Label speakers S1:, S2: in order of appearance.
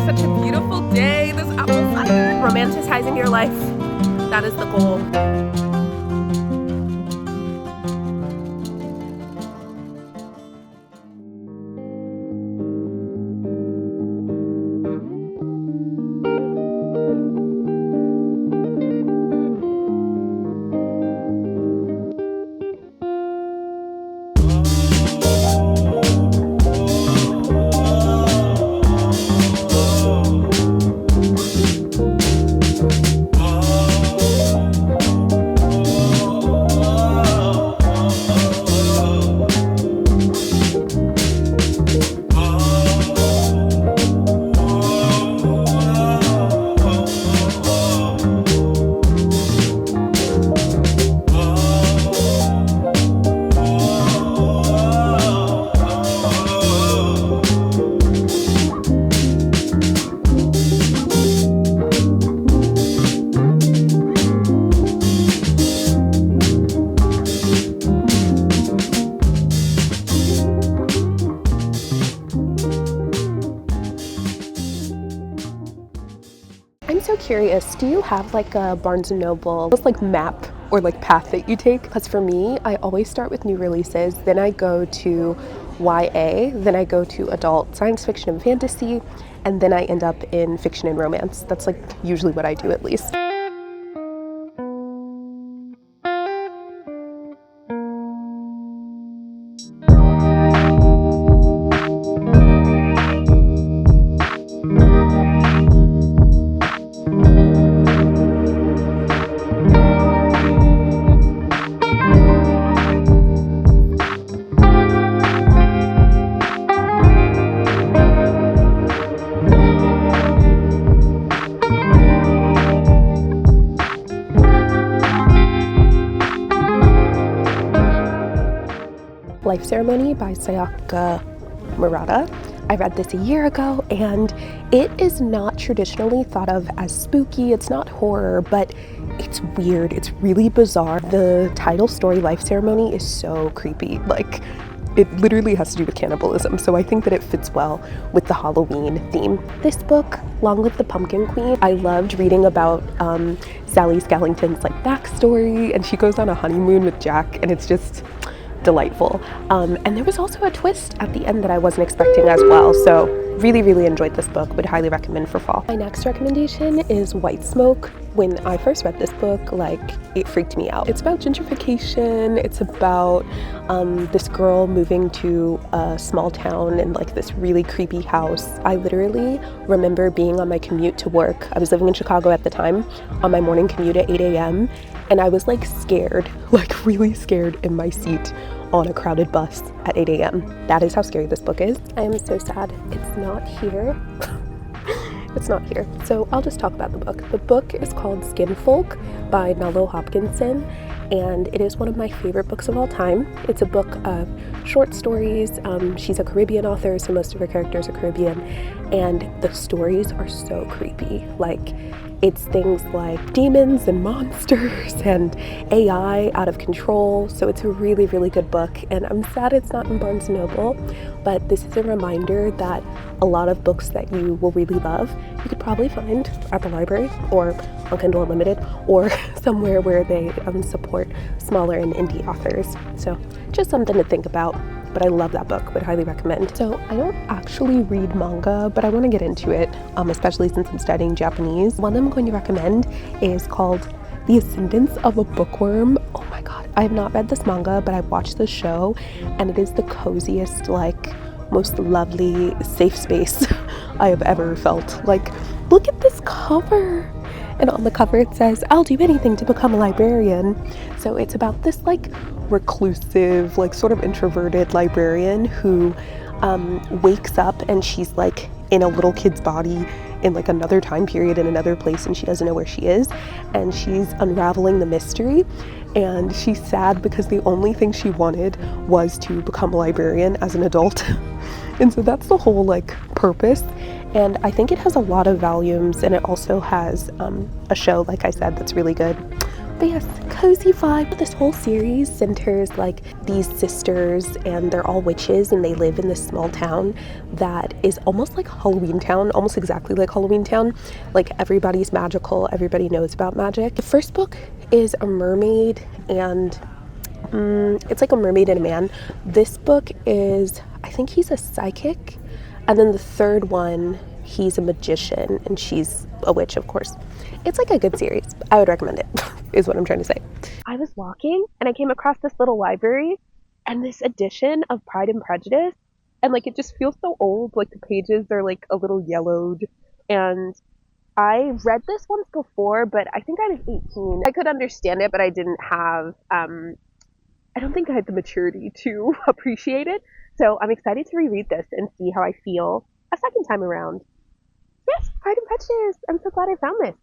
S1: such a beautiful day. This apple cider. Romanticizing your life. That is the goal. I'm so curious, do you have like a Barnes & Noble like map or like path that you take? Because for me, I always start with new releases, then I go to YA, then I go to adult science fiction and fantasy, and then I end up in fiction and romance. That's like usually what I do, at least. Life Ceremony by Sayaka Murata. I read this a year ago, and it is not traditionally thought of as spooky. It's not horror, but it's weird. It's really bizarre. The title story, Life Ceremony, is so creepy. Like, it literally has to do with cannibalism, so I think that it fits well with the Halloween theme. This book, Long Live the Pumpkin Queen, I loved reading about Sally Skellington's like backstory, and she goes on a honeymoon with Jack, and it's just delightful. And there was also a twist at the end that I wasn't expecting as well, so really enjoyed this book. Would highly recommend for fall. My next recommendation is White Smoke. When I first read this book, like, it freaked me out. It's about gentrification. It's about this girl moving to a small town in like this really creepy house. I literally remember being on my commute to work. I was living in Chicago at the time, on my morning commute at 8 a.m. and I was like scared, like really scared in my seat on a crowded bus at 8 a.m. That is how scary this book is. I am so sad it's not here. It's not here. So I'll just talk about the book. The book is called Skinfolk by Nalo Hopkinson, and it is one of my favorite books of all time. It's a book of short stories. She's a Caribbean author, so most of her characters are Caribbean, and the stories are so creepy. Like, it's things like demons and monsters and AI out of control. So it's a really good book, and I'm sad it's not in Barnes & Noble, but this is a reminder that a lot of books that you will really love, you could probably find at the library or on Kindle Unlimited or somewhere where they support smaller and indie authors. So just something to think about. But I love that book, would highly recommend. So I don't actually read manga, but I want to get into it, especially since I'm studying Japanese. One I'm going to recommend is called The Ascendance of a Bookworm. Oh my god, I have not read this manga, but I've watched the show, and it is the coziest, like, most lovely safe space I have ever felt. Like, look at this cover. And on the cover it says, "I'll do anything to become a librarian." So it's about this like reclusive, like sort of introverted librarian who wakes up and she's like in a little kid's body in like another time period in another place, and she doesn't know where she is, and she's unraveling the mystery, and she's sad because the only thing she wanted was to become a librarian as an adult. And so that's the whole like purpose. And I think it has a lot of volumes, and it also has a show, like I said, that's really good. But yes, cozy vibe. This whole series centers like these sisters, and they're all witches, and they live in this small town that is almost like Halloween Town, almost exactly like Halloween Town. Like everybody's magical, everybody knows about magic. The first book is a mermaid, and it's like a mermaid and a man. This book is, I think he's a psychic, and then the third one, he's a magician, and she's a witch, of course. It's like a good series. I would recommend it, is what I'm trying to say. I was walking and I came across this little library and this edition of Pride and Prejudice, and like it just feels so old. Like the pages are like a little yellowed, and I read this once before, but I think I was 18. I could understand it, but I didn't have I don't think I had the maturity to appreciate it. So I'm excited to reread this and see how I feel a second time around. Yes, Pride and Prejudice. I'm so glad I found this.